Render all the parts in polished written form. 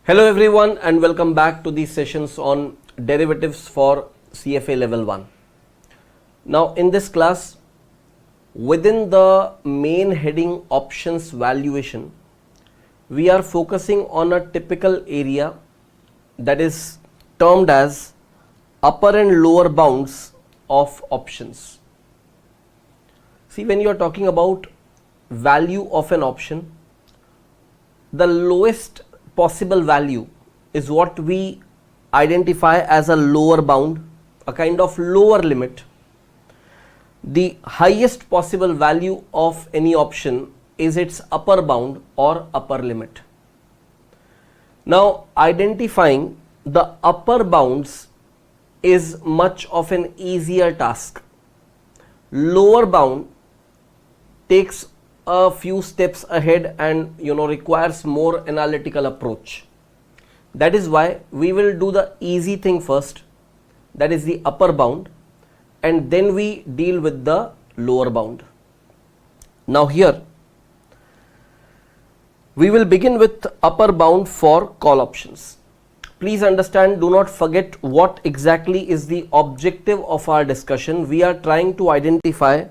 Hello everyone and welcome back to these sessions on derivatives for CFA Level 1. Now in this class, within the main heading options valuation, we are focusing on a typical area that is termed as upper and lower bounds of options. See, when you are talking about value of an option, the lowest possible value is what we identify as a lower bound, a kind of lower limit. The highest possible value of any option is its upper bound or upper limit. Now, identifying the upper bounds is much of an easier task. Lower bound takes a few steps ahead and requires more analytical approach. That is why we will do the easy thing first, that is the upper bound, and then we deal with the lower bound. Now here we will begin with upper bound for call options. Please understand, do not forget what exactly is the objective of our discussion. We are trying to identify,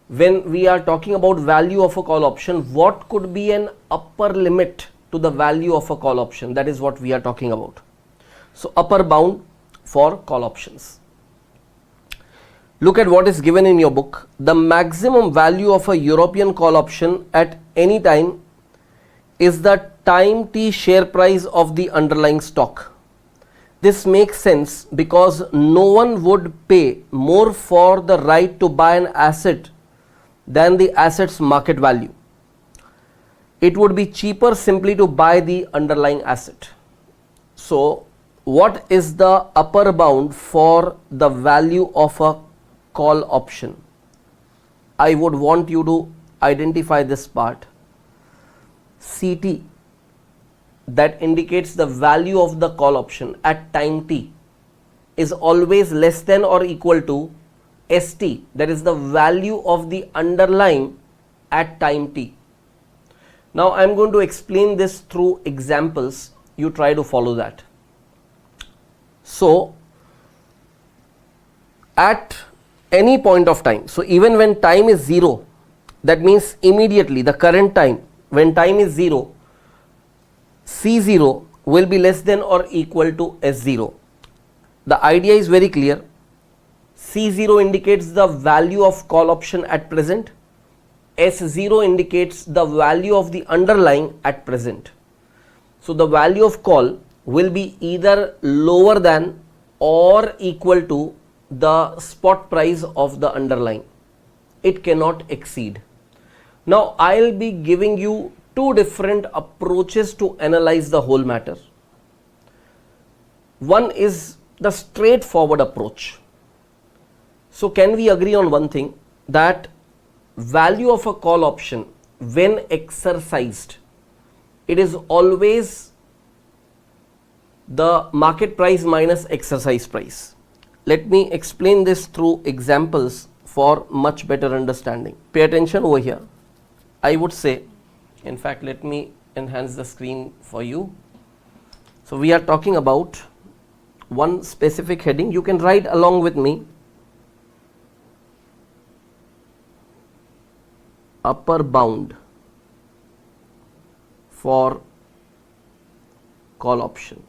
when we are talking about value of a call option, what could be an upper limit to the value of a call option. That is what we are talking about. So upper bound for call options. Look at what is given in your book. The maximum value of a European call option at any time is the time t share price of the underlying stock. This makes sense because no one would pay more for the right to buy an asset than the asset's market value. It would be cheaper simply to buy the underlying asset. So, what is the upper bound for the value of a call option? I would want you to identify this part. CT, that indicates the value of the call option at time t, is always less than or equal to ST, that is the value of the underlying at time t. Now I am going to explain this through examples. You try to follow that. So at any point of time, so even when time is 0, that means immediately the current time, when time is 0, C0 will be less than or equal to S0. The idea is very clear. C0 indicates the value of call option at present. S0 indicates the value of the underlying at present. So the value of call will be either lower than or equal to the spot price of the underlying. It cannot exceed. Now I'll be giving you two different approaches to analyze the whole matter. One is the straightforward approach. So can we agree on one thing, that value of a call option when exercised, it is always the market price minus exercise price. Let me explain this through examples for much better understanding. Pay attention over here. I would say, in fact, let me enhance the screen for you. So we are talking about one specific heading. You can write along with me. Upper bound for call option.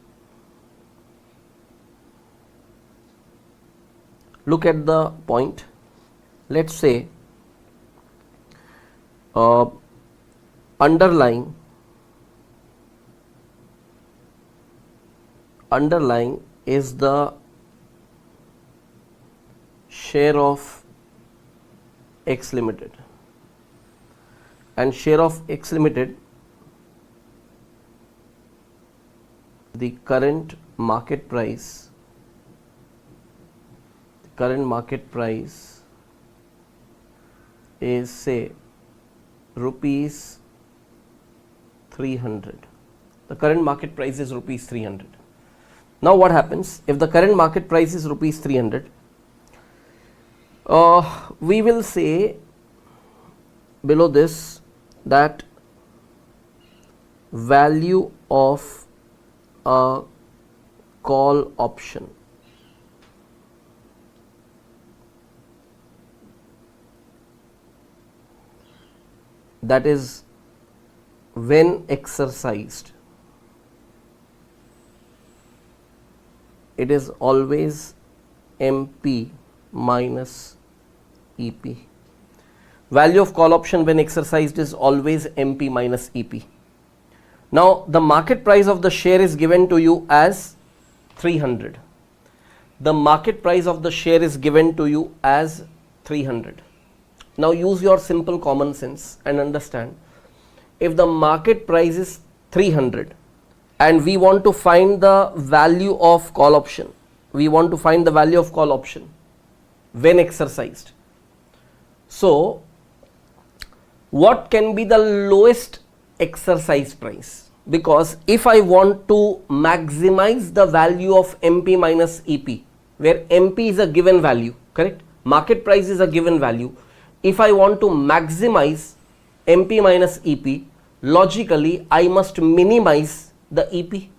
Look at the point. Let's say underlying is the share of X Limited, and share of X Limited, the current market price is, say, rupees 300. The current market price is rupees 300. Now what happens if the current market price is rupees 300? We will say below this that value of a call option. That is, when exercised, it is always MP minus EP. Value of call option when exercised is always MP minus EP. Now the market price of the share is given to you as 300. The market price of the share is given to you as 300. Now use your simple common sense and understand, if the market price is 300 and we want to find the value of call option, we want to find the value of call option when exercised. So what can be the lowest exercise price? Because if I want to maximize the value of MP minus EP, where MP is a given value, correct? Market price is a given value. If I want to maximize MP minus EP, logically I must minimize the EP.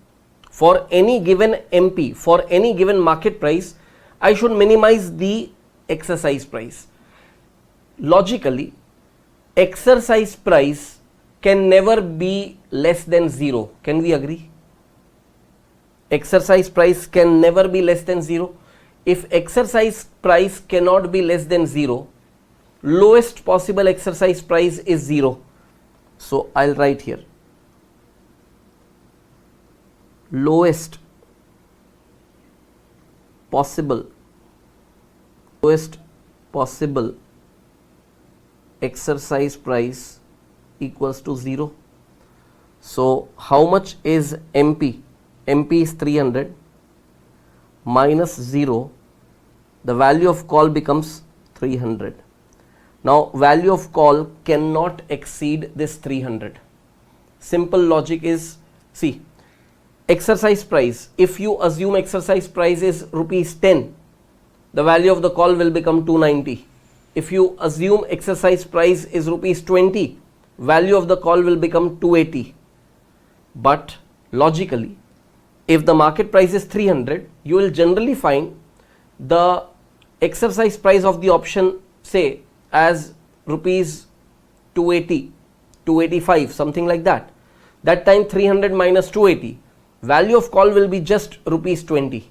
For any given MP, for any given market price, I should minimize the exercise price. Logically, exercise price can never be less than 0. Can we agree? Exercise price can never be less than 0. If exercise price cannot be less than 0, lowest possible exercise price is 0. So I'll write here, lowest possible exercise price equals to 0. So how much is MP? MP is 300 minus 0. The value of call becomes 300. Now value of call cannot exceed this 300. Simple logic is, see, exercise price, if you assume exercise price is rupees 10, the value of the call will become 290. If you assume exercise price is rupees 20, value of the call will become 280. But logically, if the market price is 300, you will generally find the exercise price of the option, say, as rupees 280, 285, something like that. That time 300 minus 280, value of call will be just rupees 20.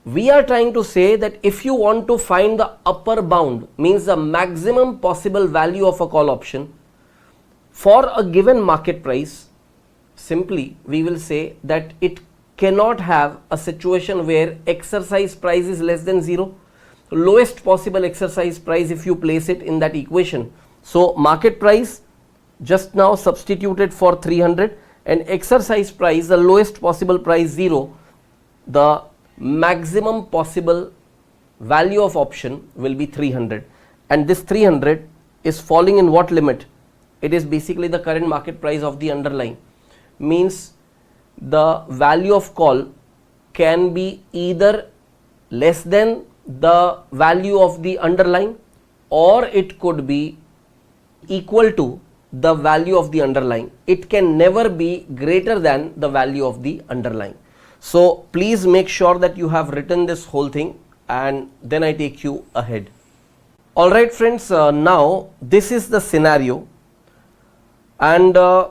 We are trying to say that if you want to find the upper bound, means the maximum possible value of a call option for a given market price, simply we will say that it cannot have a situation where exercise price is less than 0. Lowest possible exercise price, if you place it in that equation, so market price just now substituted for 300 and exercise price, the lowest possible price 0, the maximum possible value of option will be 300, and this 300 is falling in what limit? It is basically the current market price of the underlying, means the value of call can be either less than the value of the underlying, or it could be equal to the value of the underlying. It can never be greater than the value of the underlying. So please make sure that you have written this whole thing, and then I take you ahead. Alright friends, now this is the scenario, and I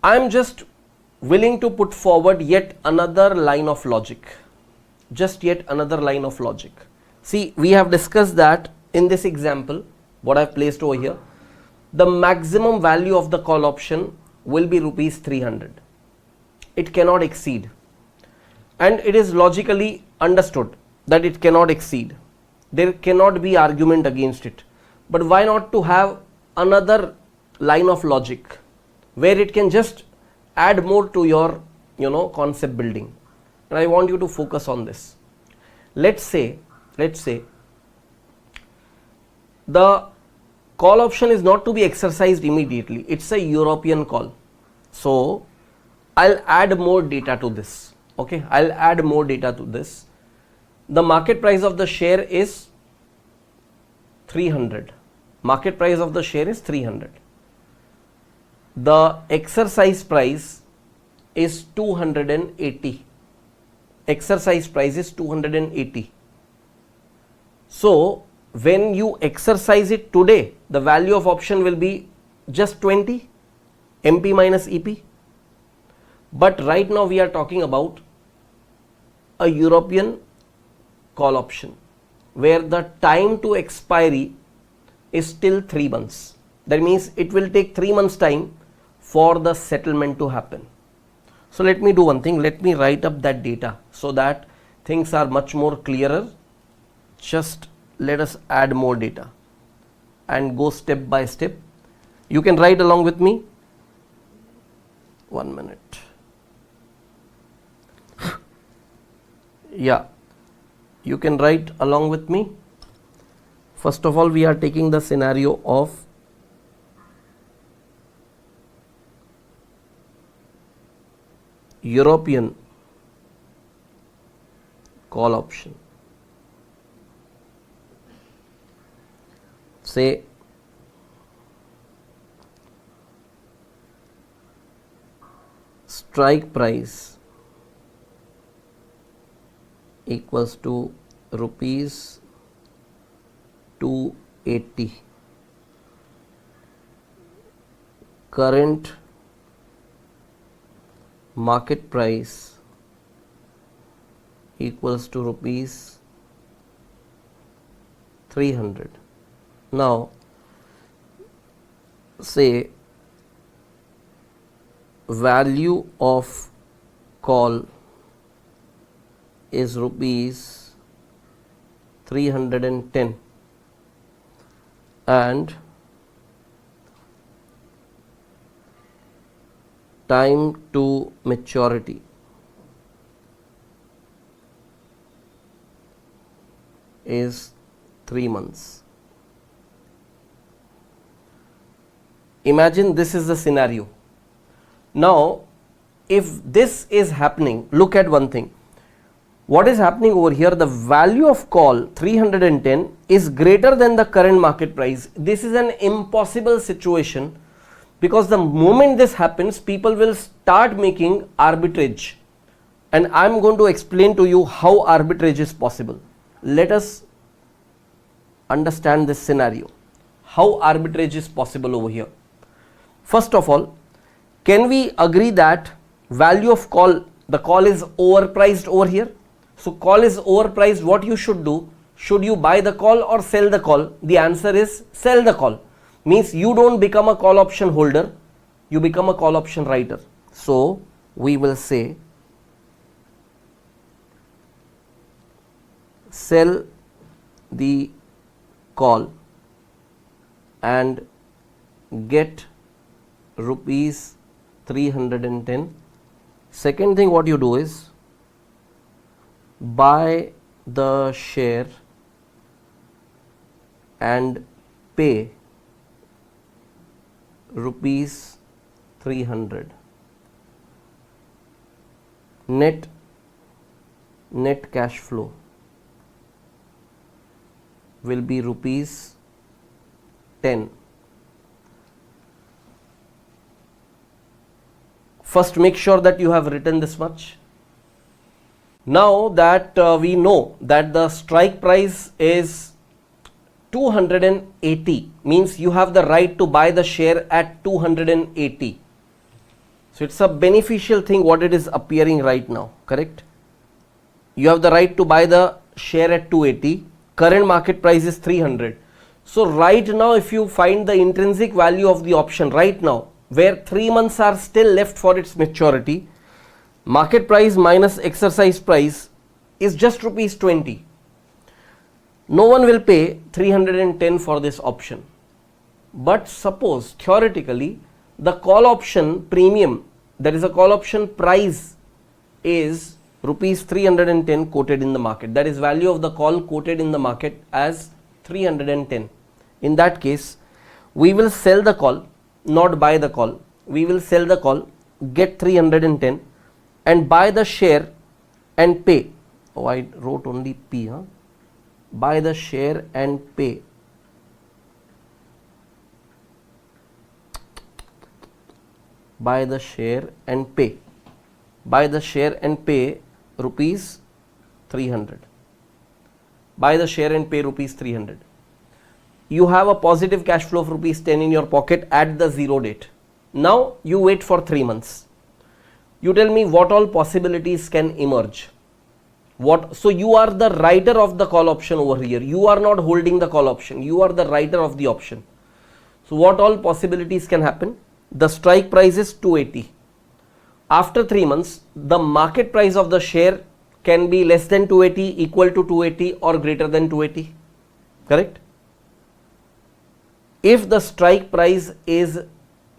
am just willing to put forward yet another line of logic. Yet another line of logic. See, we have discussed that in this example, what I have placed over here, the maximum value of the call option will be rupees 300. It cannot exceed, and it is logically understood that it cannot exceed. There cannot be argument against it. But why not to have another line of logic where it can just add more to your concept building? And I want you to focus on this. Let's say the call option is not to be exercised immediately. It's a European call. So I'll add more data to this. Okay, I'll add more data to this. The market price of the share is 300. Market price of the share is 300. The exercise price is 280. Exercise price is 280. So when you exercise it today, the value of option will be just 20 MP minus EP. But right now we are talking about a European call option where the time to expiry is still 3 months. That means it will take 3 months time for the settlement to happen. So let me do one thing, let me write up that data so that things are much more clearer. Just let us add more data and go step by step. You can write along with me. 1 minute. Yeah, you can write along with me. First of all, we are taking the scenario of European call option. Say strike price equals to rupees 280. Current market price equals to rupees 300. Now say value of call is rupees 310 and time to maturity is 3 months. Imagine this is the scenario. Now, if this is happening, look at one thing. What is happening over here? The value of call 310 is greater than the current market price. This is an impossible situation because the moment this happens, people will start making arbitrage. And I am going to explain to you how arbitrage is possible. Let us understand this scenario. How arbitrage is possible over here. First of all, can we agree that value of call, the call is overpriced over here? So call is overpriced. What you should do? Should you buy the call or sell the call? The answer is sell the call. Means you don't become a call option holder, you become a call option writer. So we will say sell the call and get rupees 310. Second thing what you do is buy the share and pay rupees 300. Net cash flow will be rupees 10. First, make sure that you have written this much. Now that we know that the strike price is 280, means you have the right to buy the share at 280. So it's a beneficial thing what it is appearing right now, correct? You have the right to buy the share at 280. Current market price is 300. So right now, if you find the intrinsic value of the option right now, where 3 months are still left for its maturity, market price minus exercise price is just rupees 20. No one will pay 310 for this option. But suppose theoretically the call option premium, that is a call option price, is rupees 310 quoted in the market. That is value of the call quoted in the market as 310. In that case, we will sell the call, not buy the call. We will sell the call, get 310 and buy the share and pay. Oh, I wrote only P, huh? Buy the share and pay. Buy the share and pay. buy the share and pay rupees 300. Buy the share and pay rupees 300. You have a positive cash flow of rupees 10 in your pocket at the zero date. Now you wait for 3 months. You tell me what all possibilities can emerge. So you are the writer of the call option over here. You are not holding the call option. You are the writer of the option. So what all possibilities can happen? The strike price is 280. After 3 months, the market price of the share can be less than 280, equal to 280 or greater than 280. Correct? If the strike price is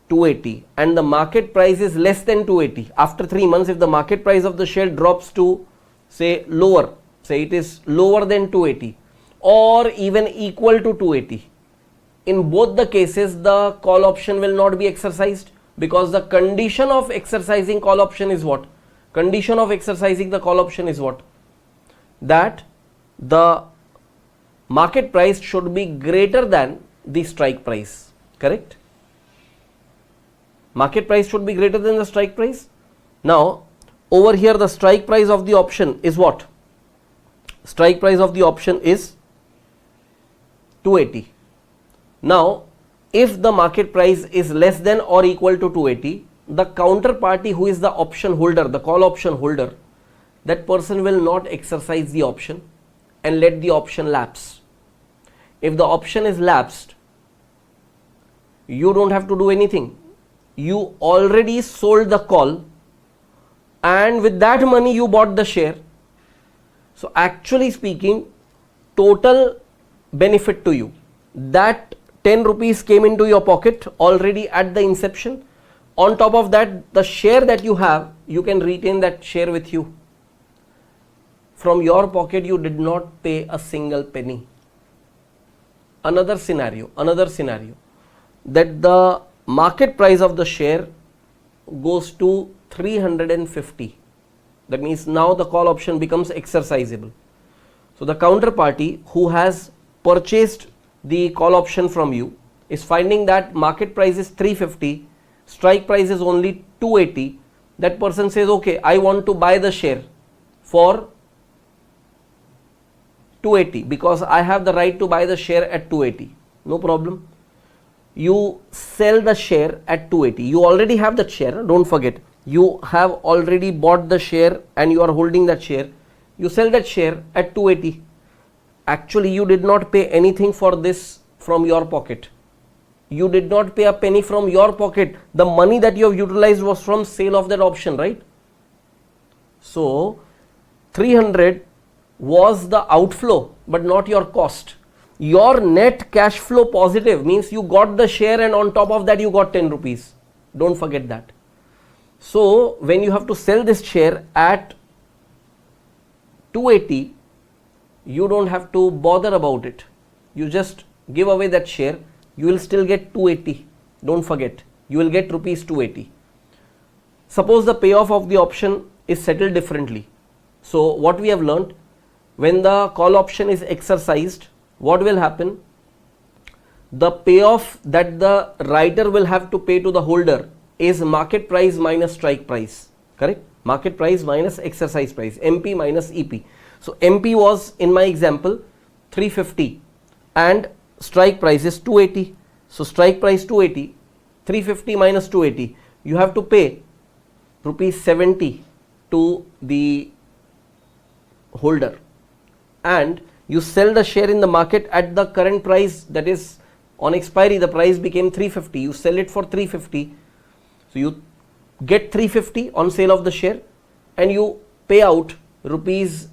280 and the market price is less than 280, after 3 months, if the market price of the share drops to say lower, say it is lower than 280 or even equal to 280, in both the cases the call option will not be exercised, because the condition of exercising call option is what? Condition of exercising the call option is what? That the market price should be greater than the strike price. Correct? Market price should be greater than the strike price. Now over here the strike price of the option is what? Strike price of the option is 280. Now if the market price is less than or equal to 280, the counterparty who is the option holder, the call option holder, that person will not exercise the option and let the option lapse. If the option is lapsed, you don't have to do anything. You already sold the call and with that money you bought the share. So actually speaking, total benefit to you, that 10 rupees came into your pocket already at the inception. On top of that, the share that you have, you can retain that share with you. From your pocket you did not pay a single penny. Another scenario, that the market price of the share goes to 350. That means now the call option becomes exercisable. So the counterparty who has purchased the call option from you is finding that market price is 350, strike price is only 280. That person says, okay, I want to buy the share for 280 because I have the right to buy the share at 280. No problem. You sell the share at 280. You already have that share, don't forget. You have already bought the share and you are holding that share. You sell that share at 280. Actually, you did not pay anything for this from your pocket. You did not pay a penny from your pocket. The money that you have utilized was from sale of that option, right? So 300 was the outflow but not your cost. Your net cash flow positive means you got the share and on top of that you got 10 rupees. Don't forget that. So when you have to sell this share at 280, you don't have to bother about it. You just give away that share. You will still get 280. Don't forget, you will get rupees 280. Suppose the payoff of the option is settled differently. So what we have learnt, when the call option is exercised, what will happen? The payoff that the writer will have to pay to the holder is market price minus strike price. Correct? Market price minus exercise price, MP minus EP. So MP was, in my example, 350 and strike price is 280. So strike price 280, 350 minus 280, you have to pay rupees 70 to the holder and you sell the share in the market at the current price, that is on expiry the price became 350. You sell it for 350. So you get 350 on sale of the share and you pay out rupees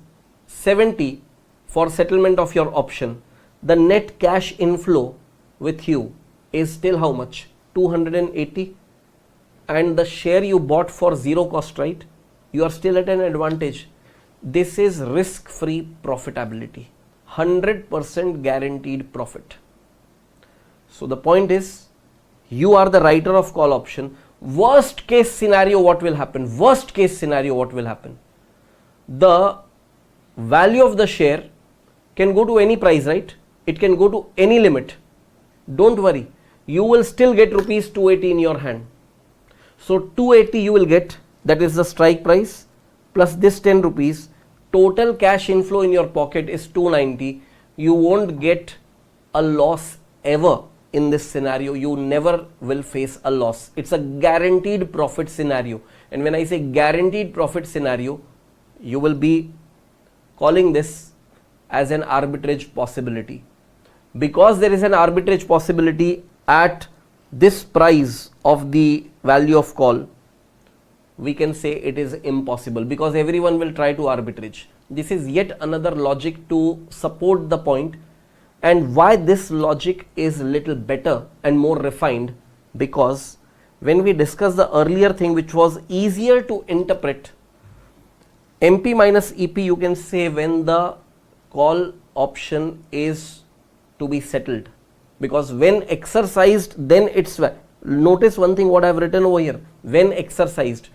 70 for settlement of your option. The net cash inflow with you is still how much? 280, and the share you bought for zero cost, right? You are still at an advantage. This is risk-free profitability, 100% guaranteed profit. So the point is, you are the writer of call option. Worst case scenario, what will happen? Worst case scenario, what will happen? The value of the share can go to any price, right? It can go to any limit. Don't worry, you will still get rupees 280 in your hand. So 280 you will get, that is the strike price, plus this 10 rupees, total cash inflow in your pocket is 290. You won't get a loss ever in this scenario. You never will face a loss. It's a guaranteed profit scenario. And when I say guaranteed profit scenario, you will be calling this as an arbitrage possibility. Because there is an arbitrage possibility at this price of the value of call, we can say it is impossible, because everyone will try to arbitrage. This is yet another logic to support the point. And why this logic is little better and more refined, because when we discuss the earlier thing which was easier to interpret, MP minus EP, you can say when the call option is to be settled, because when exercised then it's, notice one thing what I have written over here, when exercised.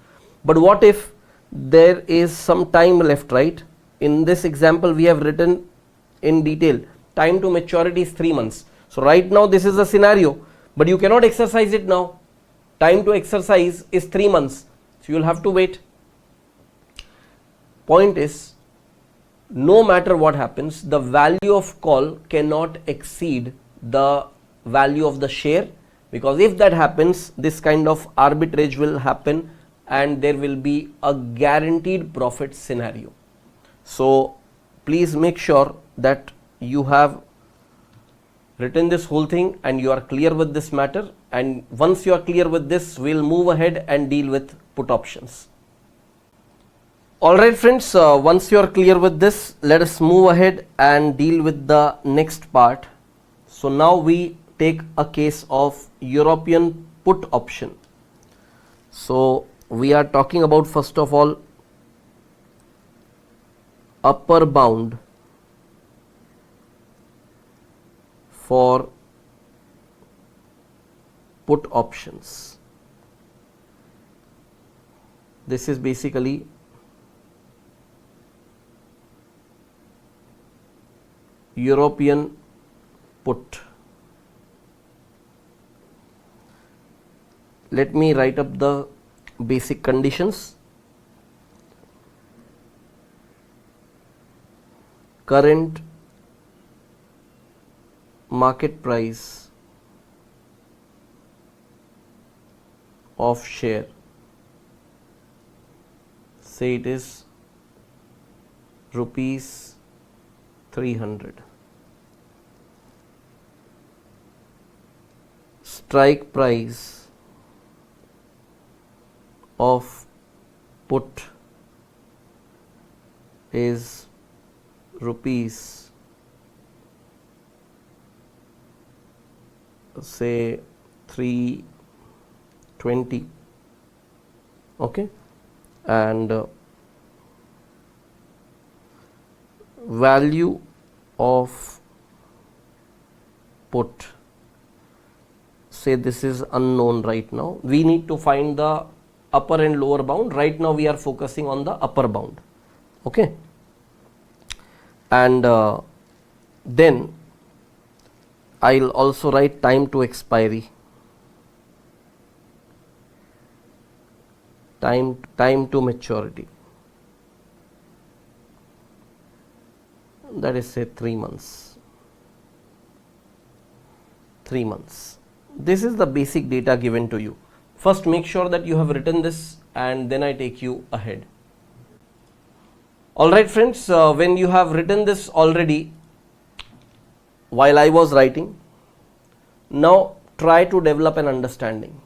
But what if there is some time left, right? In this example we have written in detail, time to maturity is 3 months. So right now this is the scenario, but you cannot exercise it now. Time to exercise is 3 months. So you will have to wait. Point is, no matter what happens, the value of call cannot exceed the value of the share, because if that happens, this kind of arbitrage will happen and there will be a guaranteed profit scenario. So please make sure that you have written this whole thing and you are clear with this matter. And once you are clear with this, we'll move ahead and deal with put options. Alright friends, once you are clear with this, let us move ahead and deal with the next part. So now we take a case of European put option. So we are talking about, first of all, upper bound for put options. This is basically European put. Let me write up the basic conditions. Current market price of share, say it is rupees 300. Strike price of put is rupees, say 320. Okay, and value of put, say this is unknown right now. We need to find the upper and lower bound. Right now we are focusing on the upper bound. Okay, and then I'll also write time to expiry, time to maturity, that is say 3 months. 3 months. This is the basic data given to you. First make sure that you have written this and then I take you ahead. Alright friends, when you have written this already while I was writing, now try to develop an understanding.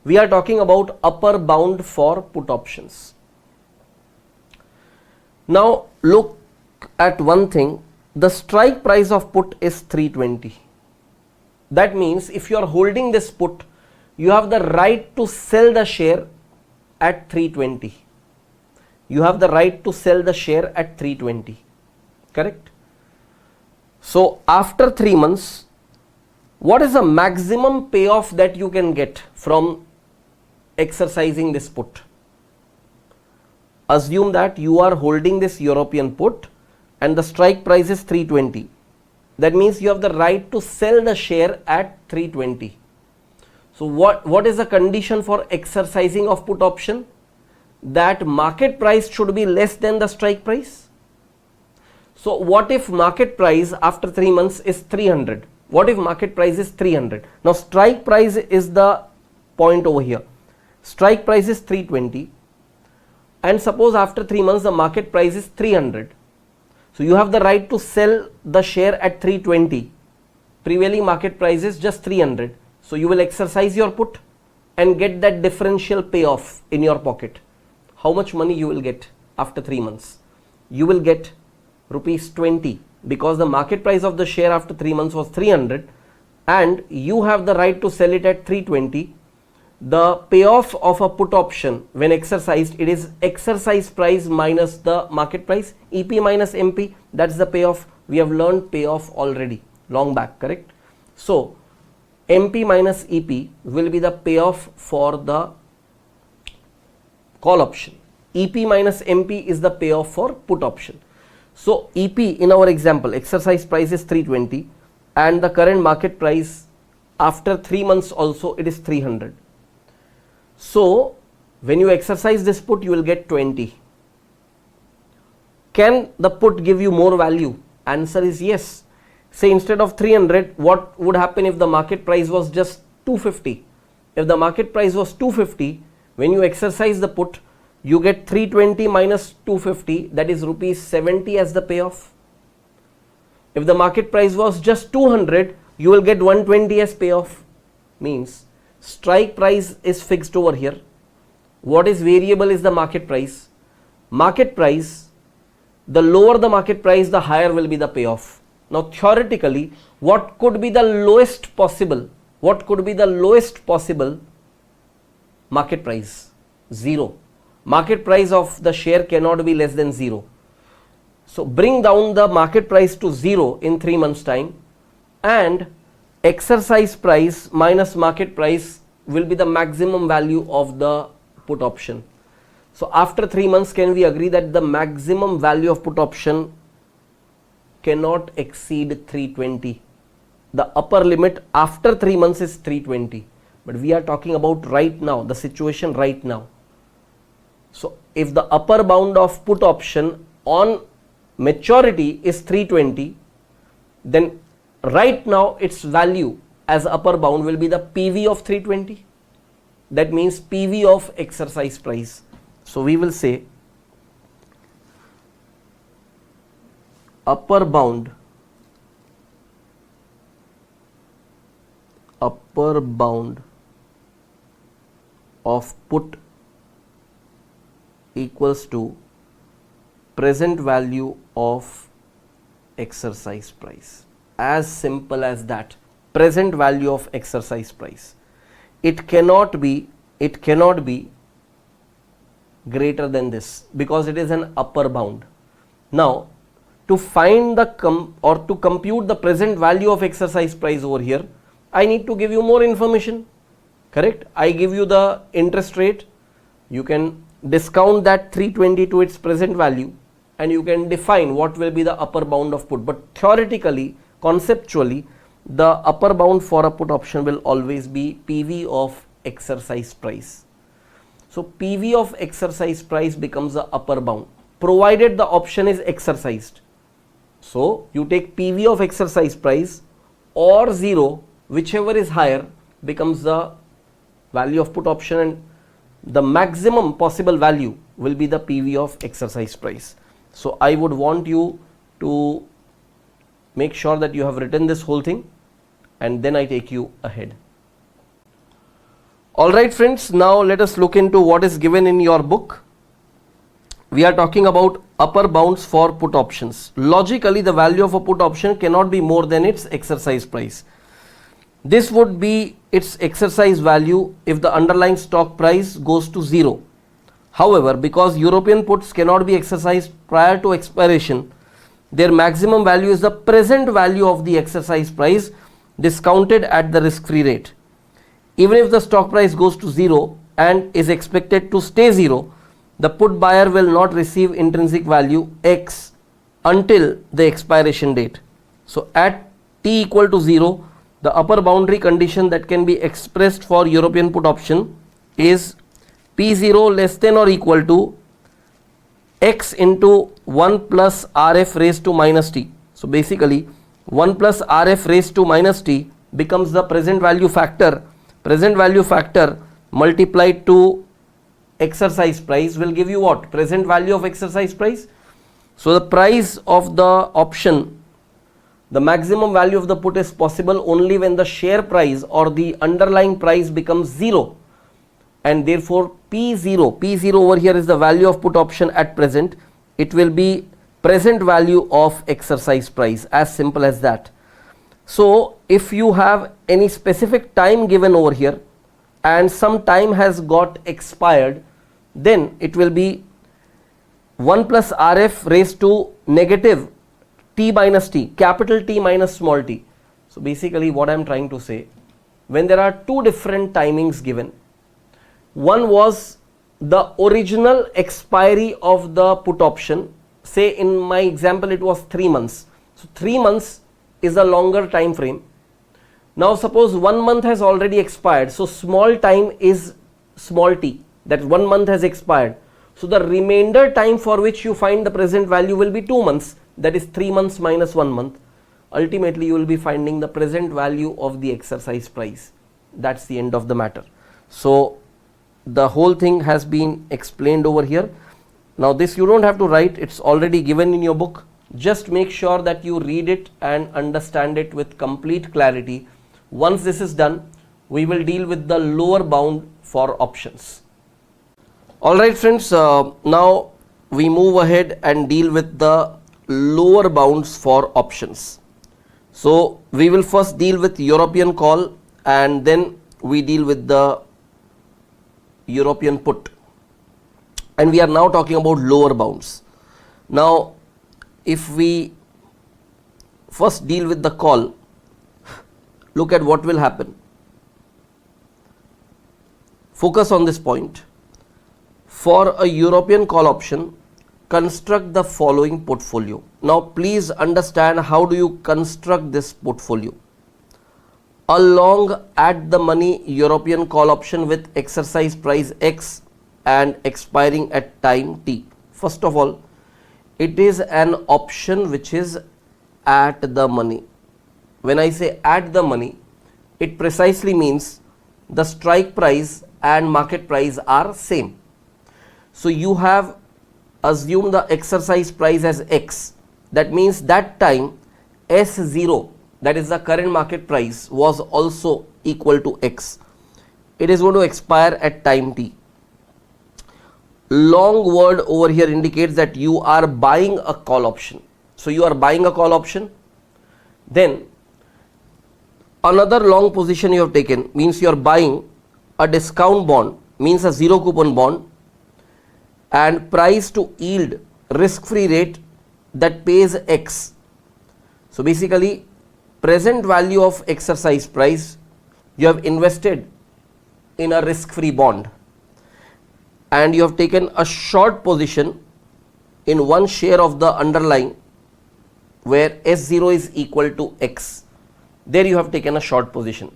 We are talking about upper bound for put options. Now look at one thing, the strike price of put is 320. That means if you are holding this put, you have the right to sell the share at 320. You have the right to sell the share at 320. Correct? So after 3 months, what is the maximum payoff that you can get from exercising this put? Assume that you are holding this European put and the strike price is 320. That means you have the right to sell the share at 320. So what is the condition for exercising of put option? that market price should be less than the strike price. So what if market price after 3 months is 300? What if market price is 300? Now strike price is the point over here. Strike price is 320, and suppose after 3 months the market price is 300. So you have the right to sell the share at 320. Prevailing market price is just 300. So you will exercise your put and get that differential payoff in your pocket. How much money you will get after 3 months? You will get rupees 20, because the market price of the share after 3 months was 300 and you have the right to sell it at 320. The payoff of a put option when exercised, it is exercise price minus the market price, EP minus MP, that's the payoff. We have learned payoff already long back, correct? So MP minus EP will be the payoff for the call option. EP minus MP is the payoff for put option. So EP in our example, exercise price is 320 and the current market price after 3 months also it is 300. So when you exercise this put, you will get 20. Can the put give you more value? Answer is yes. Say instead of 300, what would happen if the market price was just 250? If the market price was 250, when you exercise the put, you get 320 minus 250, that is rupees 70 as the payoff. If the market price was just 200, you will get 120 as payoff. Means strike price is fixed over here. What is variable is the market price. Market price, the lower the market price, the higher will be the payoff. Now theoretically, what could be the lowest possible? What could be the lowest possible market price? 0. Market price of the share cannot be less than 0. So bring down the market price to 0 in 3 months time, and exercise price minus market price will be the maximum value of the put option. So after 3 months, can we agree that the maximum value of put option cannot exceed 320? The upper limit after 3 months is 320, but we are talking about right now, the situation right now. So if the upper bound of put option on maturity is 320, then right now its value as upper bound will be the PV of 320. That means PV of exercise price. So we will say upper bound of put equals to present value of exercise price. As simple as that. Present value of exercise price. It cannot be greater than this because it is an upper bound. Now to find the to compute the present value of exercise price over here, I need to give you more information, correct? I give you the interest rate, you can discount that 320 to its present value and you can define what will be the upper bound of put. But theoretically, conceptually, the upper bound for a put option will always be PV of exercise price. So PV of exercise price becomes the upper bound provided the option is exercised. So you take PV of exercise price or 0, whichever is higher becomes the value of put option, and the maximum possible value will be the PV of exercise price. So I would want you to make sure that you have written this whole thing and then I take you ahead. Alright friends, now let us look into what is given in your book. We are talking about upper bounds for put options. Logically, the value of a put option cannot be more than its exercise price. This would be its exercise value if the underlying stock price goes to 0. However, because European puts cannot be exercised prior to expiration, their maximum value is the present value of the exercise price discounted at the risk-free rate. Even if the stock price goes to 0 and is expected to stay 0, the put buyer will not receive intrinsic value X until the expiration date. So at t equal to 0, the upper boundary condition that can be expressed for European put option is P0 less than or equal to x into 1 plus Rf raised to minus t. So basically 1 plus Rf raised to minus t becomes the present value factor. Present value factor multiplied to exercise price will give you what? Present value of exercise price. So the price of the option, the maximum value of the put is possible only when the share price or the underlying price becomes 0, and therefore P0 over here is the value of put option at present. It will be present value of exercise price, as simple as that. So if you have any specific time given over here and some time has got expired, then it will be 1 plus Rf raised to negative t minus t, capital T minus small t. So basically what I am trying to say, when there are two different timings given, one was the original expiry of the put option, say in my example it was 3 months. So 3 months is a longer time frame. Now suppose 1 month has already expired, so small time is small t, that 1 month has expired. So the remainder time for which you find the present value will be 2 months, that is 3 months minus 1 month. Ultimately you will be finding the present value of the exercise price. That's the end of the matter. So the whole thing has been explained over here. Now this you don't have to write, it's already given in your book. Just make sure that you read it and understand it with complete clarity. Once this is done, we will deal with the lower bound for options. Alright friends, now we move ahead and deal with the lower bounds for options. So we will first deal with European call and then we deal with the European put. And we are now talking about lower bounds. Now if we first deal with the call, look at what will happen. Focus on this point. For a European call option, construct the following portfolio. Now please understand how do you construct this portfolio. A long at the money European call option with exercise price X and expiring at time T. First of all, it is an option which is at the money. When I say at the money, it precisely means the strike price and market price are same. So you have assumed the exercise price as X. That means that time S0, that is the current market price, was also equal to X. It is going to expire at time T. Long word over here indicates that you are buying a call option. So you are buying a call option. Then another long position you have taken means you are buying a discount bond, means a zero coupon bond, and price to yield risk-free rate that pays X. So basically present value of exercise price, you have invested in a risk-free bond and you have taken a short position in one share of the underlying where S0 is equal to X. There you have taken a short position.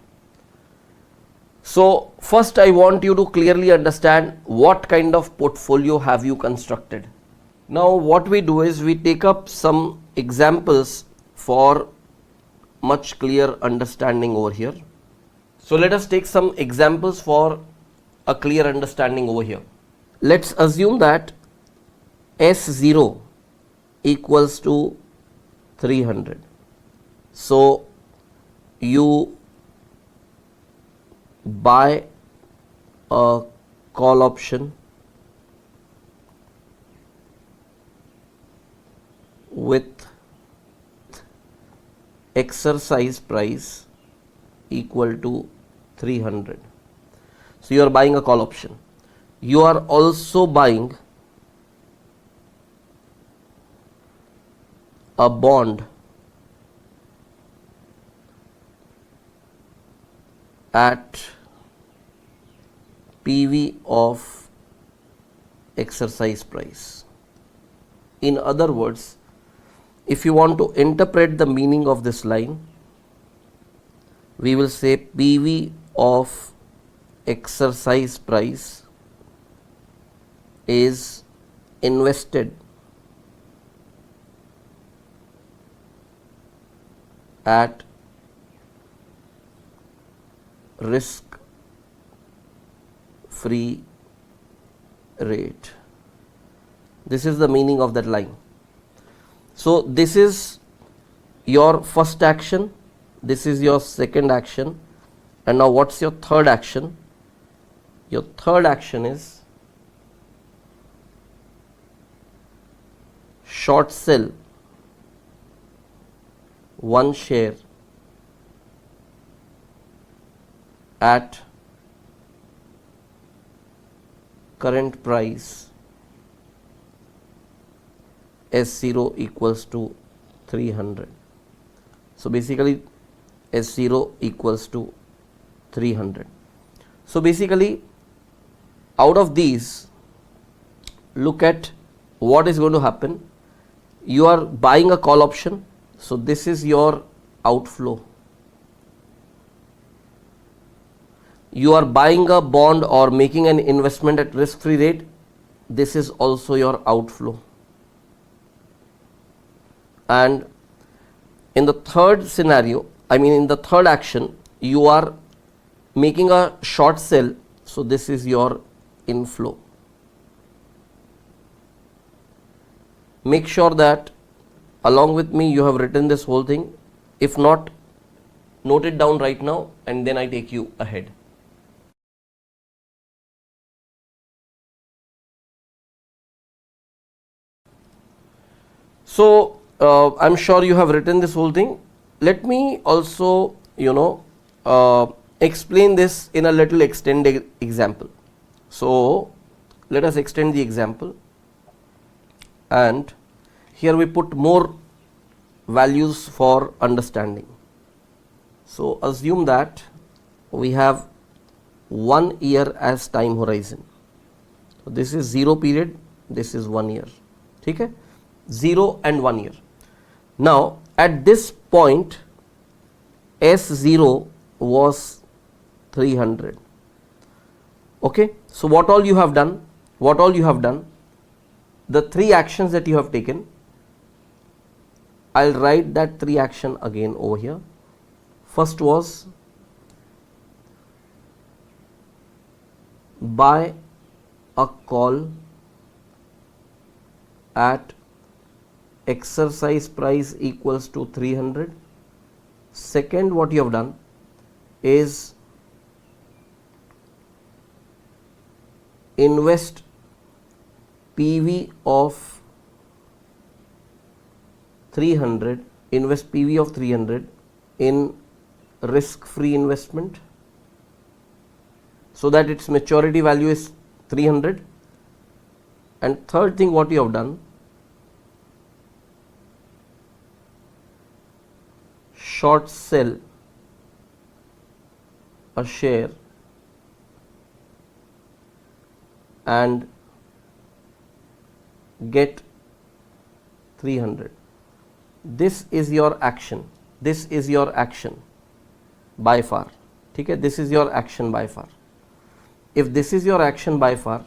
So first I want you to clearly understand what kind of portfolio have you constructed. Now what we do is we take up some examples for much clear understanding over here. So let us take some examples for a clear understanding over here. Let's assume that S0 equals to 300. So you buy a call option with exercise price equal to 300. So you are buying a call option. You are also buying a bond at PV of exercise price. In other words, if you want to interpret the meaning of this line, we will say PV of exercise price is invested at risk free rate. This is the meaning of that line. So this is your first action, this is your second action, and now what's your third action? Your third action is short sell one share at current price S0 equals to 300. So basically S0 equals to 300. So basically out of these, look at what is going to happen. You are buying a call option, so this is your outflow. You are buying a bond or making an investment at risk free rate, this is also your outflow. And in the third scenario, in the third action, you are making a short sell, so this is your inflow. Make sure that along with me you have written this whole thing. If not, note it down right now and then I take you ahead. So I'm sure you have written this whole thing. Let me also explain this in a little extended example. So let us extend the example, and here we put more values for understanding. So assume that we have 1 year as time horizon. So this is 0 period, this is 1 year. Okay? 0 and 1 year. Now at this point S0 was 300. Okay, so what all you have done, the 3 actions that you have taken, I'll write that 3 action again over here. First was buy a call at exercise price equals to 300. Second, what you have done is invest PV of 300, invest PV of 300 in risk free investment so that its maturity value is 300. And third thing what you have done, short sell a share and get 300. This is your action. This is your action by far. Okay? This is your action by far. If this is your action by far,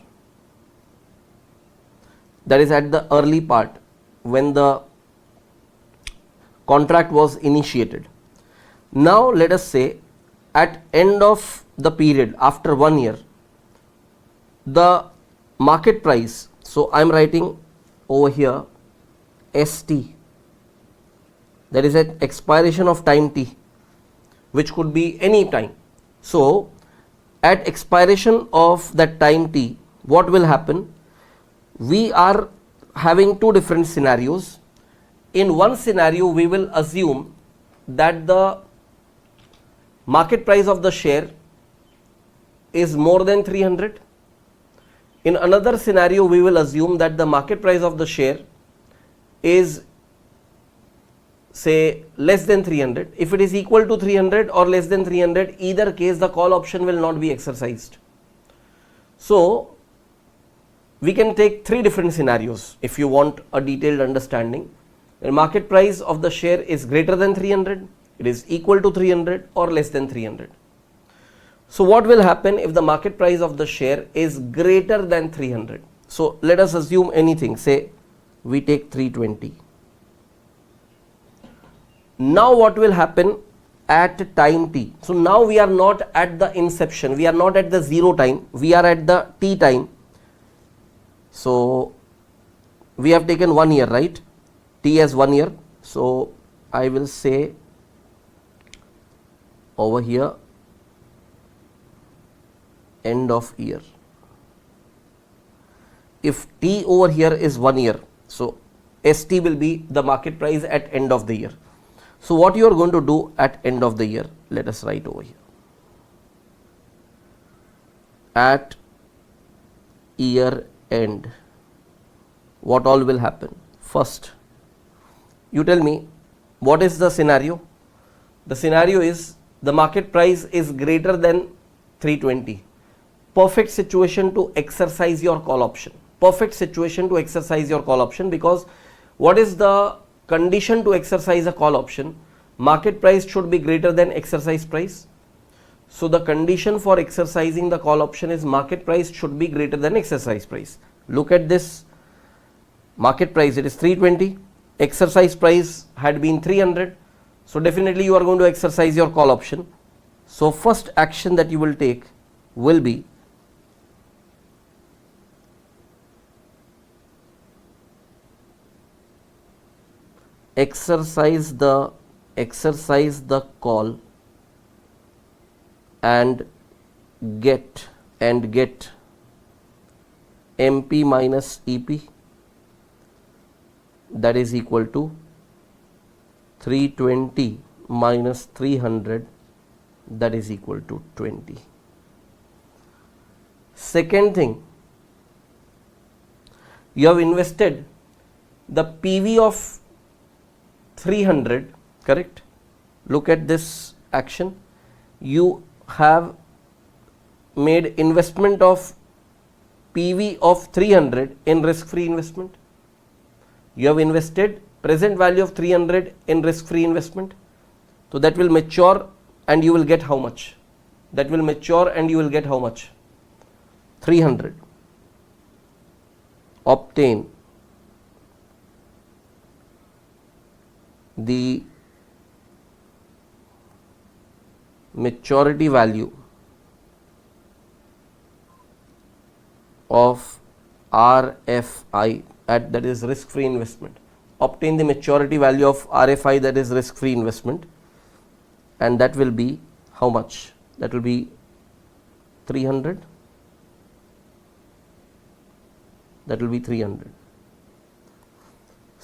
that is at the early part when the contract was initiated. Now let us say at end of the period after 1 year, the market price, so I am writing over here ST, that is at expiration of time T, which could be any time. So at expiration of that time T, what will happen? We are having 2 different scenarios. In one scenario, we will assume that the market price of the share is more than 300. In another scenario, we will assume that the market price of the share is, say, less than 300. If it is equal to 300 or less than 300, either case the call option will not be exercised. So we can take 3 different scenarios if you want a detailed understanding. The market price of the share is greater than 300, it is equal to 300 or less than 300. So what will happen if the market price of the share is greater than 300? So let us assume anything, say we take 320. Now what will happen at time t? So now we are not at the inception, we are not at the 0 time, we are at the t time. So we have taken 1 year, right? T as 1 year. So I will say over here end of year. If T over here is 1 year, so ST will be the market price at end of the year. So what you are going to do at end of the year, let us write over here. At year end, what all will happen? First, you tell me what is the scenario? The scenario is the market price is greater than 320. Perfect situation to exercise your call option. Perfect situation to exercise your call option, because what is the condition to exercise a call option? Market price should be greater than exercise price. So the condition for exercising the call option is market price should be greater than exercise price. Look at this, market price, it is 320, exercise price had been 300. So definitely you are going to exercise your call option. So first action that you will take will be exercise the call and get MP minus EP, that is equal to 320 minus 300, that is equal to 20. Second thing, you have invested the PV of 300, correct? Look at this action. You have made investment of PV of 300 in risk-free investment. You have invested present value of 300 in risk-free investment. So that will mature and you will get how much? That will mature and you will get how much? 300. Obtain the maturity value of RFI, that is risk free investment. Obtain the maturity value of RFI, that is risk free investment, and that will be how much? That will be 300. That will be 300.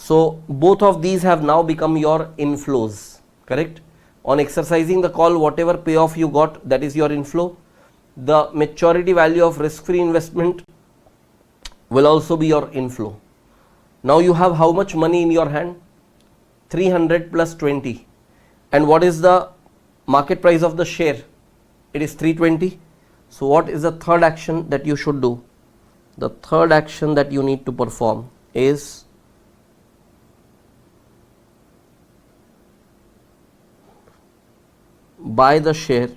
So both of these have now become your inflows, correct? On exercising the call, whatever payoff you got, that is your inflow. The maturity value of risk-free investment will also be your inflow. Now you have how much money in your hand? 300 plus 20. And what is the market price of the share? It is 320. So what is the third action that you should do? The third action that you need to perform is buy the share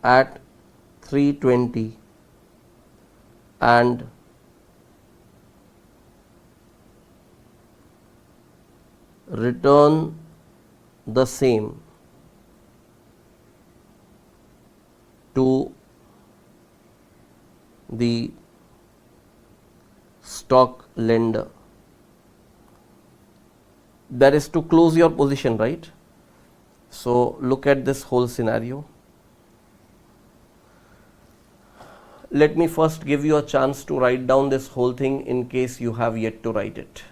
at 320 and return the same to the stock lender. That is to close your position, right? So look at this whole scenario. Let me first give you a chance to write down this whole thing in case you have yet to write it.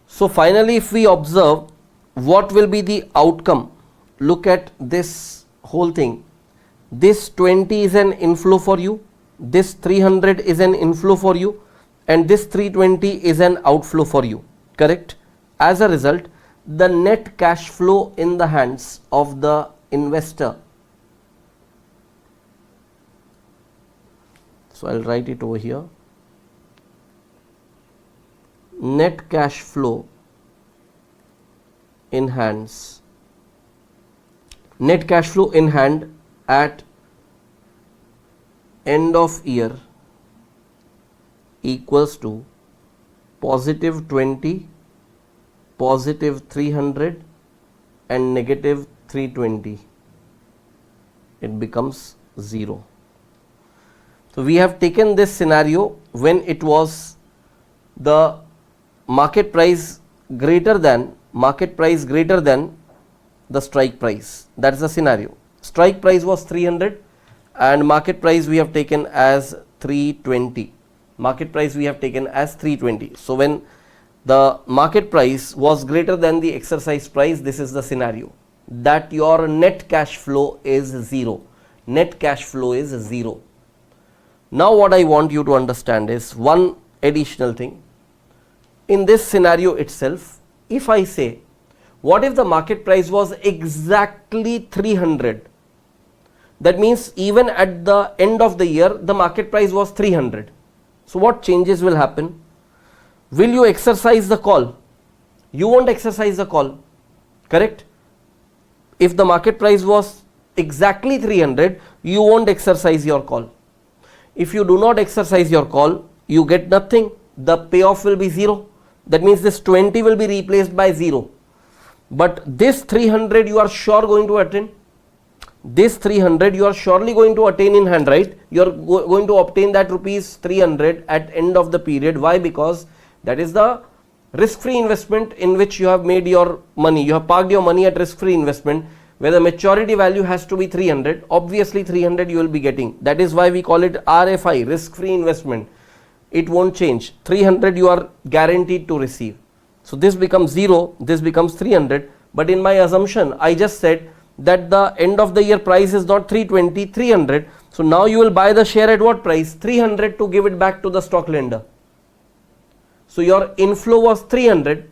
So finally, if we observe what will be the outcome, look at this whole thing. This 20 is an inflow for you, this 300 is an inflow for you, and this 320 is an outflow for you, correct? As a result, the net cash flow in the hands of the investor So I'll write it over here. Net cash flow in hands. Net cash flow in hand at end of year equals to positive 20, positive 300 and negative 320. It becomes 0. So we have taken this scenario when it was the market price greater than the strike price. That is the scenario. Strike price was 300 and market price we have taken as 320. Market price we have taken as 320. So when the market price was greater than the exercise price, this is the scenario that your net cash flow is 0. Net cash flow is 0. Now what I want you to understand is one additional thing. In this scenario itself, if I say, what if the market price was exactly 300? That means even at the end of the year, the market price was 300. So what changes will happen? Will you exercise the call? You won't exercise the call, correct? If the market price was exactly 300, you won't exercise your call. If you do not exercise your call, you get nothing. The payoff will be 0. That means this 20 will be replaced by 0. But this 300 you are sure going to attain. This 300 you are surely going to attain in hand, right? You are going to obtain that rupees 300 at end of the period. Why? Because that is the risk-free investment in which you have made your money. You have parked your money at risk-free investment where the maturity value has to be 300. Obviously 300 you will be getting. That is why we call it RFI, risk-free investment. It won't change. 300 you are guaranteed to receive. So this becomes 0, this becomes 300. But in my assumption, I just said that the end of the year price is not 320, 300. So now you will buy the share at what price? 300 to give it back to the stock lender. So your inflow was 300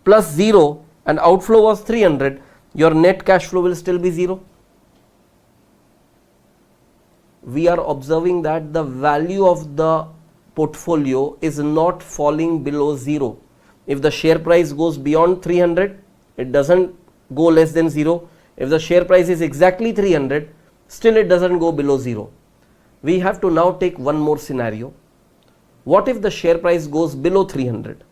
plus 0 and outflow was 300. Your net cash flow will still be 0. We are observing that the value of the portfolio is not falling below 0. If the share price goes beyond 300, it doesn't go less than 0. If the share price is exactly 300, still it doesn't go below 0. We have to now take one more scenario. What if the share price goes below 300?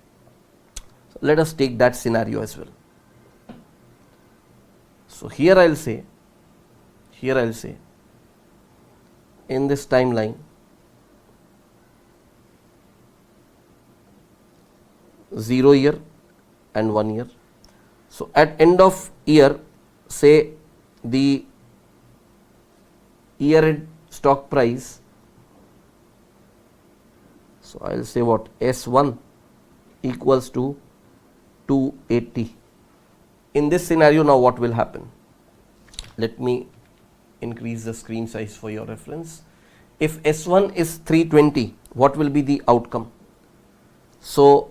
So let us take that scenario as well. So here I'll say, in this timeline, 0 year and 1 year. So at end of year, say the year end stock price, so I'll say what, S1 equals to 280. In this scenario now what will happen? Let me increase the screen size for your reference. If S1 is 320, what will be the outcome? So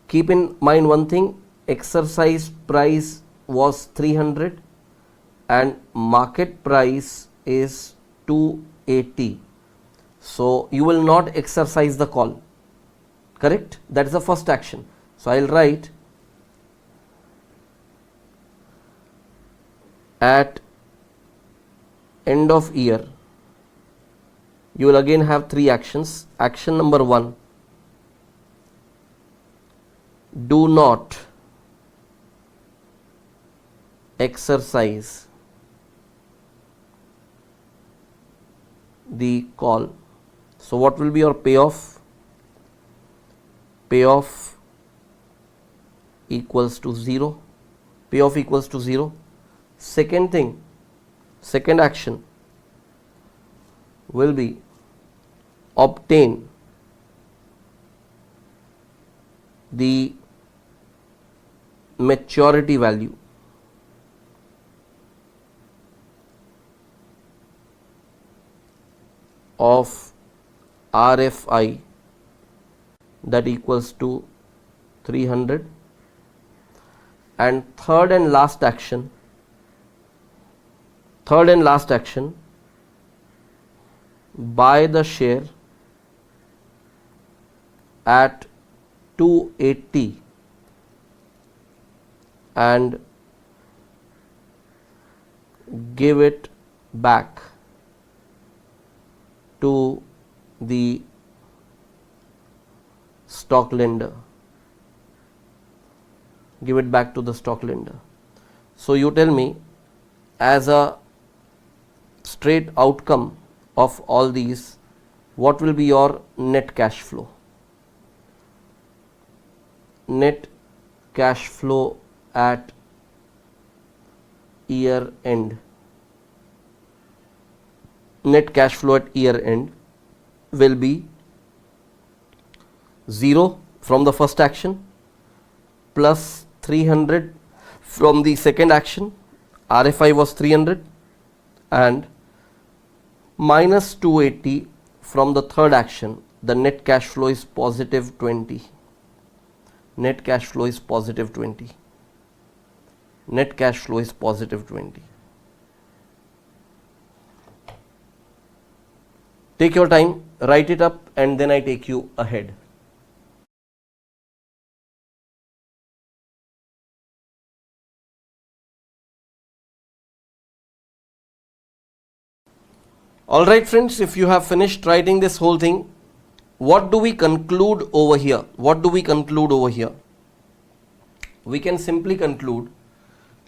keep in mind one thing, exercise price was 300 and market price is 280. So you will not exercise the call, correct? That is the first action. So I'll write at end of year, you will again have 3 actions. Action number 1, do not exercise the call. So what will be your payoff? Payoff equals to 0. Payoff equals to 0. Second thing, second action will be obtain the maturity value of RFI that equals to 300, and third and last action buy the share at 280 and give it back to the stock lender. Give it back to the stock lender. So you tell me, as a straight outcome of all these, what will be your net cash flow? Net cash flow at year end. Net cash flow at year end will be 0 from the first action plus 300 from the second action. RFI was 300 and minus 280 from the third action. The net cash flow is positive 20. Net cash flow is positive 20. Net cash flow is positive 20. Take your time, write it up, and then I take you ahead. Alright friends, if you have finished writing this whole thing, what do we conclude over here? What do we conclude over here? We can simply conclude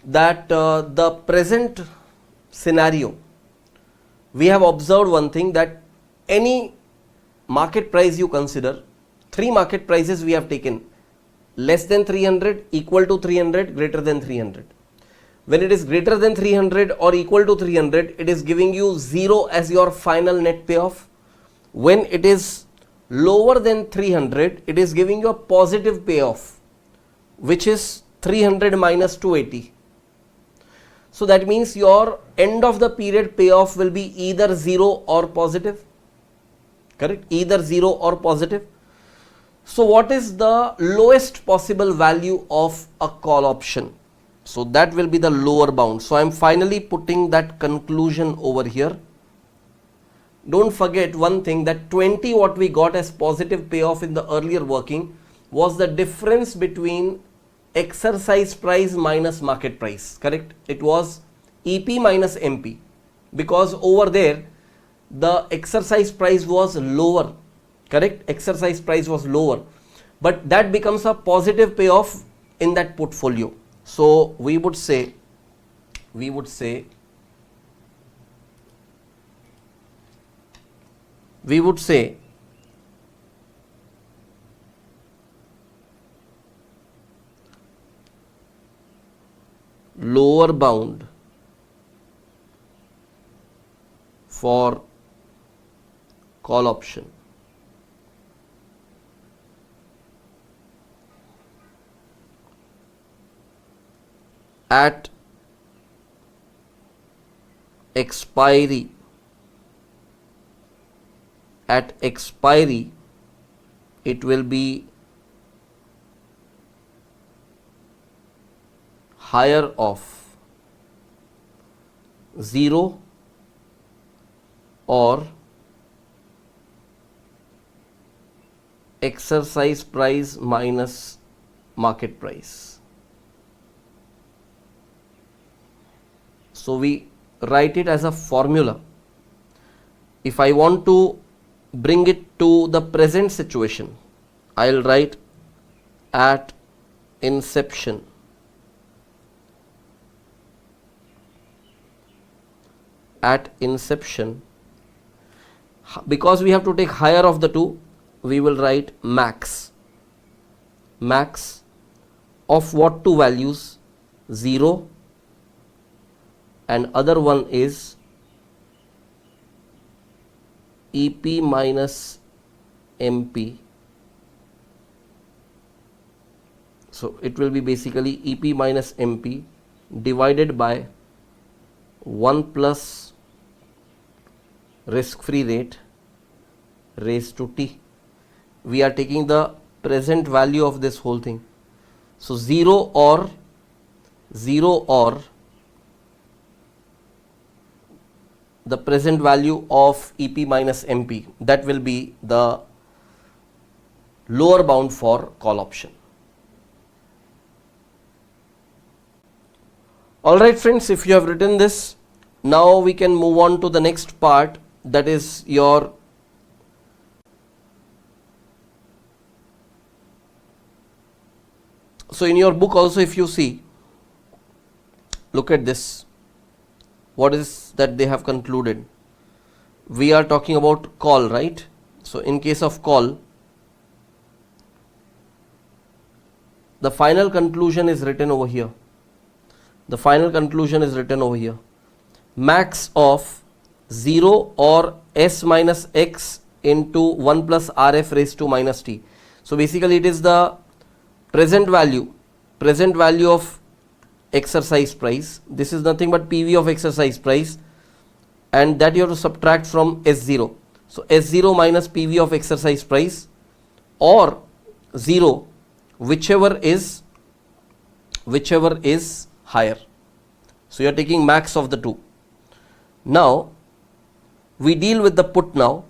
that the present scenario, we have observed one thing, that any market price you consider, 3 market prices we have taken: less than 300, equal to 300, greater than 300. When it is greater than 300 or equal to 300, it is giving you 0 as your final net payoff. When it is lower than 300, it is giving you a positive payoff, which is 300 minus 280. So that means your end of the period payoff will be either 0 or positive. Correct? Either 0 or positive. So what is the lowest possible value of a call option? So that will be the lower bound. So I am finally putting that conclusion over here. Don't forget one thing, that 20 what we got as positive payoff in the earlier working was the difference between exercise price minus market price. Correct? It was EP minus MP, because over there the exercise price was lower. Correct? Exercise price was lower, but that becomes a positive payoff in that portfolio. So we would say lower bound for call option at expiry it will be higher of 0 or exercise price minus market price. So we write it as a formula. If I want to bring it to the present situation, I'll write at inception. At inception, because we have to take higher of the two, we will write max. Max of what two values? 0 and other one is EP minus MP. So it will be basically EP minus MP divided by 1 plus risk-free rate raised to T. We are taking the present value of this whole thing. So 0 or the present value of EP minus MP. That will be the lower bound for call option. Alright friends, if you have written this, now we can move on to the next part, that is your so in your book also, if you see, look at this, what is that they have concluded. We are talking about call, right? So in case of call, the final conclusion is written over here. The final conclusion is written over here. Max of 0 or S minus X into 1 plus RF raised to minus T. So basically it is the present value of exercise price. This is nothing but PV of exercise price, and that you have to subtract from S0. So S0 minus PV of exercise price, or 0, whichever is higher. So you are taking max of the two. Now we deal with the put now.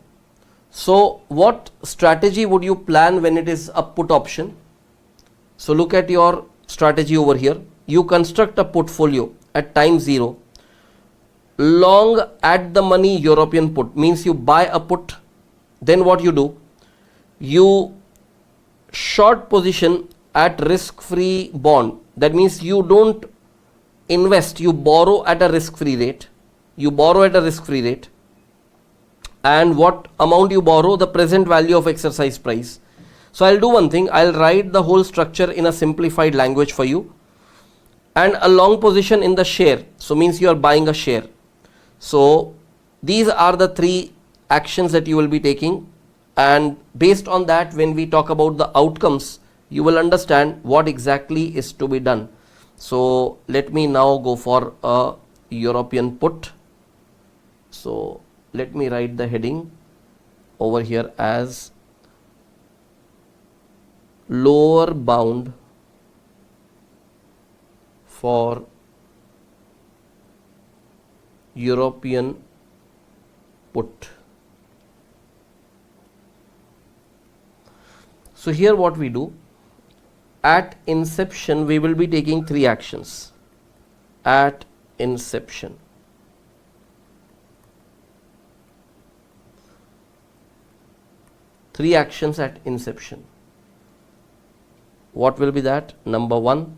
So what strategy would you plan when it is a put option? So look at your strategy over here. You construct a portfolio at time 0, long at the money European put, means you buy a put. Then what you do? You short position at risk-free bond. That means you don't invest, you borrow at a risk-free rate. And what amount you borrow? The present value of exercise price. So I'll do one thing, I'll write the whole structure in a simplified language for you. And a long position in the share, so means you are buying a share. So these are the three actions that you will be taking, and based on that, when we talk about the outcomes, you will understand what exactly is to be done. So let me now go for a European put. So let me write the heading over here as lower bound for European put. So here what we do, at inception we will be taking three actions. At inception, three actions at inception. What will be that? Number 1,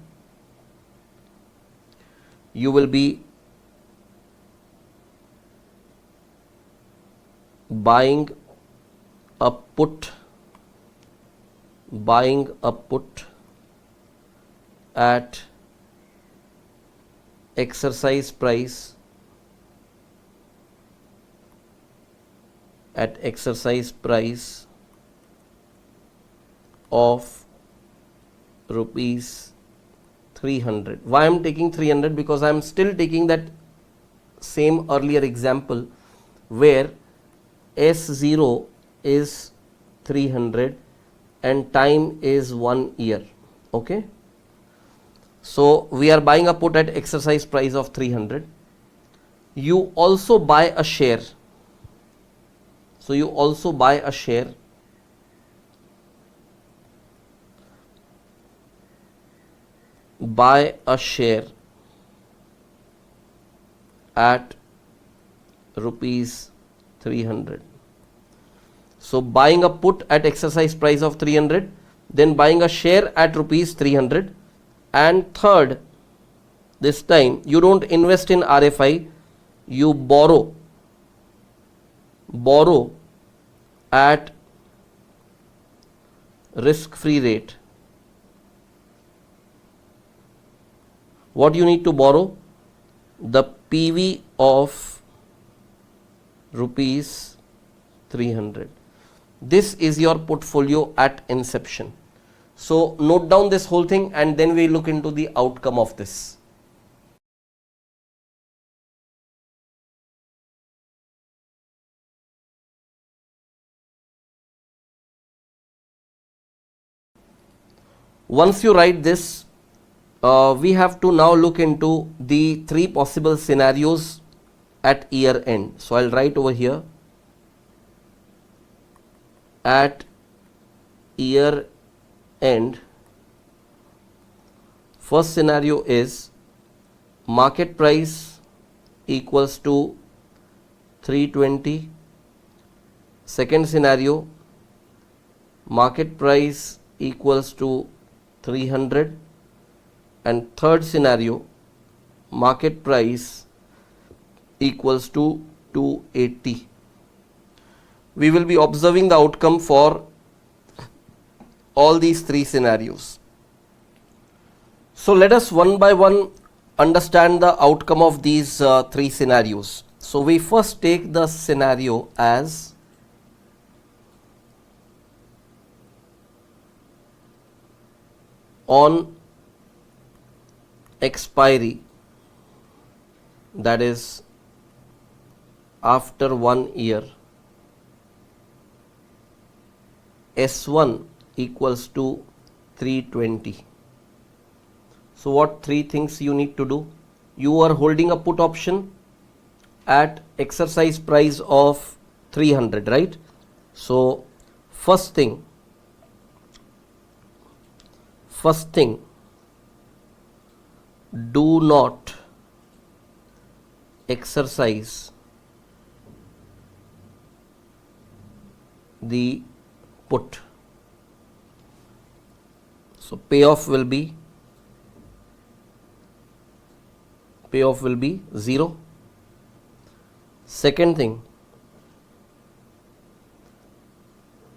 you will be buying a put at exercise price of rupees 300. Why I am taking 300? Because I am still taking that same earlier example where S0 is 300 and time is 1 year. Okay. So we are buying a put at exercise price of 300. You also buy a share. So you also buy a share at rupees 300. So buying a put at exercise price of 300, then buying a share at rupees 300, and third, this time you don't invest in RFI, you borrow at risk-free rate. What you need to borrow? The PV of rupees 300. This is your portfolio at inception. So note down this whole thing and then we look into the outcome of this. Once you write this, we have to now look into the three possible scenarios at year end. So I'll write over here at year end. First scenario is market price equals to 320. Second scenario, market price equals to 300. And third scenario, market price equals to 280. We will be observing the outcome for all these three scenarios. So let us one by one understand the outcome of these three scenarios. So we first take the scenario as on expiry, that is after 1 year, S1 equals to 320. So what three things you need to do? You are holding a put option at exercise price of 300, right? So first thing, do not exercise the put. So payoff will be 0. Second thing,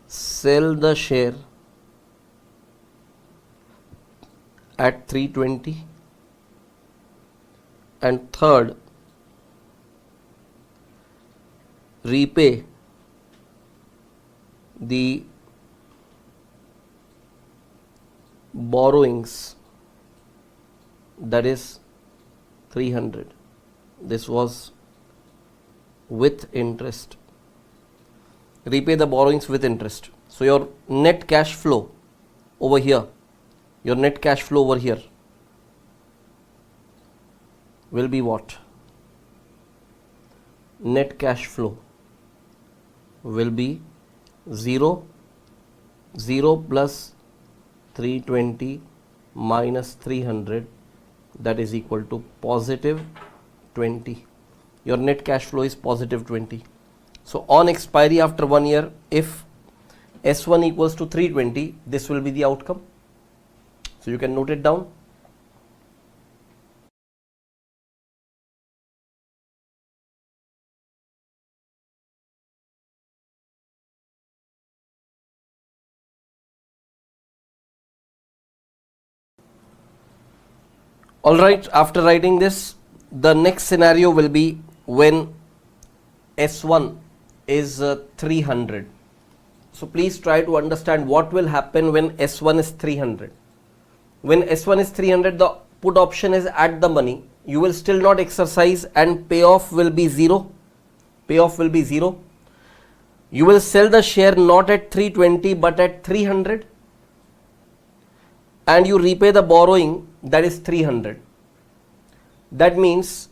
sell the share at 320. And third, repay the borrowings, that is 300. This was with interest. Repay the borrowings with interest. So your net cash flow over here, will be what? Net cash flow will be 0 plus 320 minus 300, that is equal to positive 20. Your net cash flow is positive 20. So on expiry after 1 year, if S1 equals to 320, this will be the outcome. So you can note it down. Alright, after writing this, the next scenario will be when S1 is 300. So please try to understand what will happen when S1 is 300. When S1 is 300, the put option is at the money. You will still not exercise and payoff will be 0. You will sell the share not at 320 but at 300. And you repay the borrowing, that is 300. That means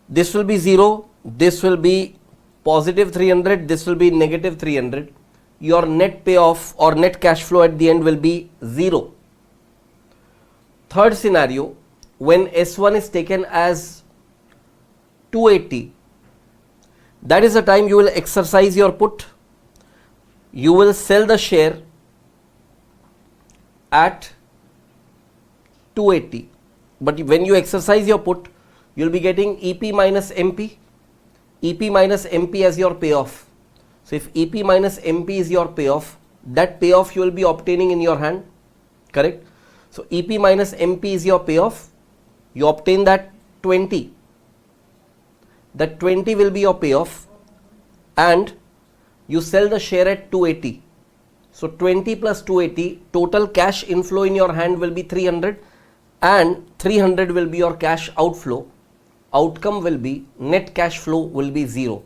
this will be 0, this will be positive 300, this will be negative 300. Your net payoff or net cash flow at the end will be 0. Third scenario, when S1 is taken as 280, that is the time you will exercise your put. You will sell the share at 280, but when you exercise your put, you will be getting EP minus MP as your payoff. So if EP minus MP is your payoff, that payoff you will be obtaining in your hand, correct? So EP minus MP is your payoff. You obtain that 20. That 20 will be your payoff, and you sell the share at 280. So 20 plus 280, total cash inflow in your hand will be 300. And 300 will be your cash outflow. Outcome will be net cash flow will be 0.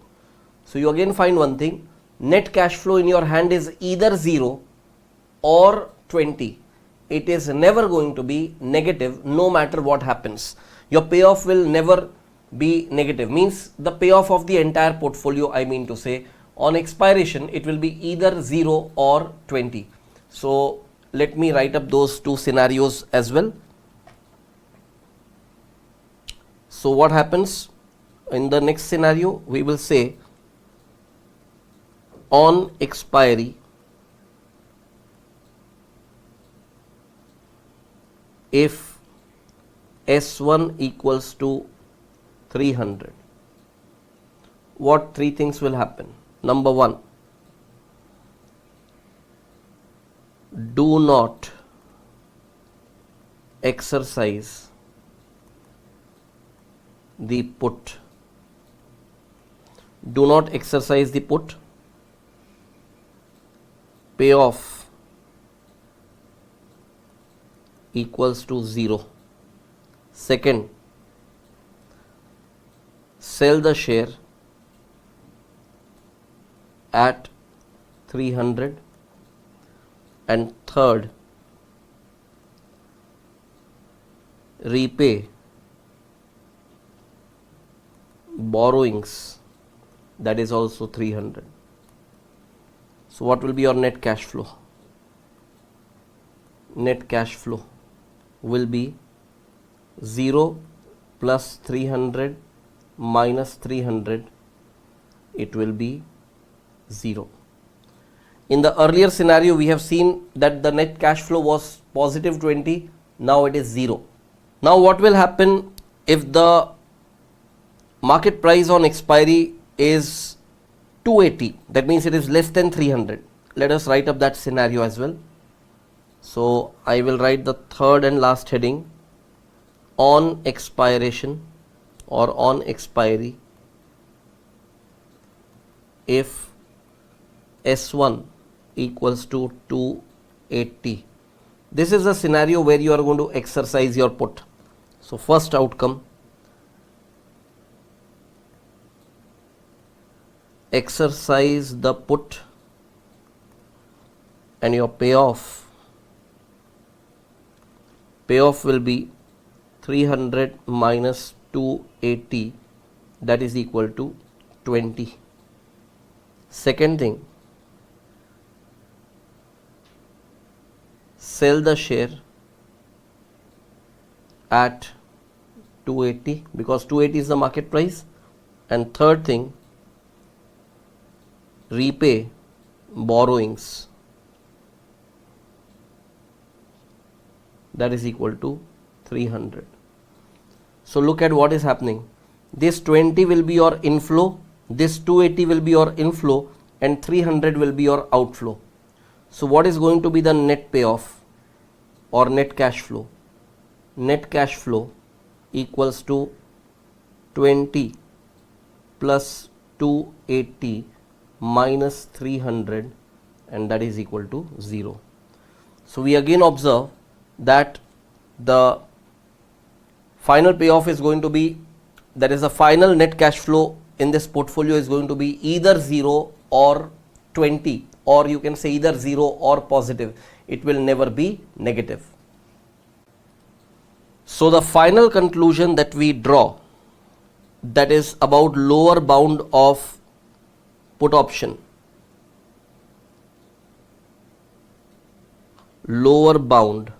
So you again find one thing, net cash flow in your hand is either 0 or 20. It is never going to be negative no matter what happens. Your payoff will never be negative, means the payoff of the entire portfolio, I mean to say, on expiration it will be either 0 or 20. So let me write up those two scenarios as well. So what happens in the next scenario? We will say on expiry if S1 equals to 300, what three things will happen? Number one, do not exercise the put. Do not exercise the put. Payoff equals to 0. Second, sell the share at 300. And third, repay borrowings, that is also 300. So what will be your net cash flow? Net cash flow will be 0 plus 300 minus 300, it will be 0. In the earlier scenario, we have seen that the net cash flow was positive 20, now it is 0. Now what will happen if the market price on expiry is 280, that means it is less than 300. Let us write up that scenario as well. So I will write the third and last heading, on expiration or on expiry if S1 equals to 280. This is a scenario where you are going to exercise your put. So first outcome, exercise the put and your payoff will be 300 minus 280, that is equal to 20. Second thing, sell the share at 280 because 280 is the market price. And third thing, repay borrowings, that is equal to 300. So look at what is happening. This 20 will be your inflow, this 280 will be your inflow, and 300 will be your outflow. So what is going to be the net payoff or net cash flow? Net cash flow equals to 20 plus 280 minus 300, and that is equal to 0. So we again observe that the final payoff is going to be, that is the final net cash flow in this portfolio is going to be either 0 or 20, or you can say either 0 or positive. It will never be negative. So the final conclusion that we draw, that is about lower bound of put option. Lower bound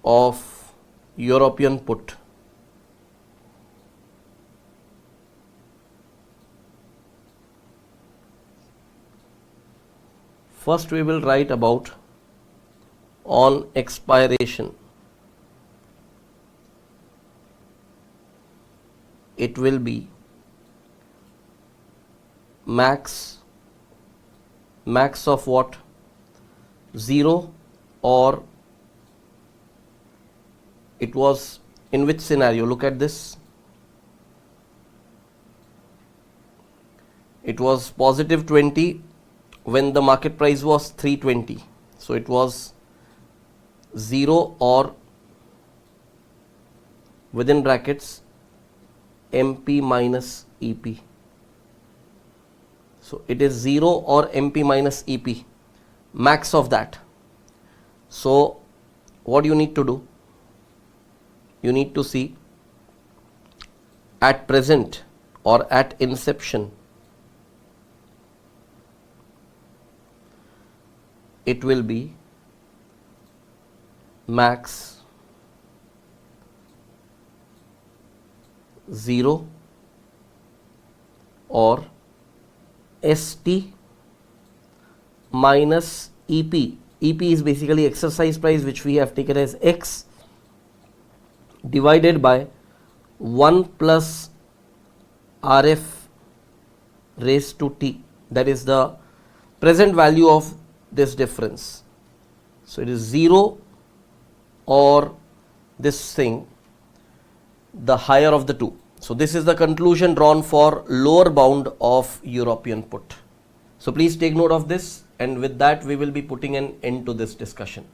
of European put. First we will write about on expiration. It will be max of what? 0, or it was in which scenario? Look at this. It was positive 20 when the market price was 320. So it was 0 or within brackets MP minus EP. So it is 0 or MP minus EP, max of that. So what you need to do? you need to see at present or at inception it will be max 0 or ST minus EP. EP is basically exercise price, which we have taken as X, divided by 1 plus RF raised to T. That is the present value of this difference. So it is 0 or this thing, the higher of the two. So this is the conclusion drawn for lower bound of European put. So please take note of this, and with that we will be putting an end to this discussion.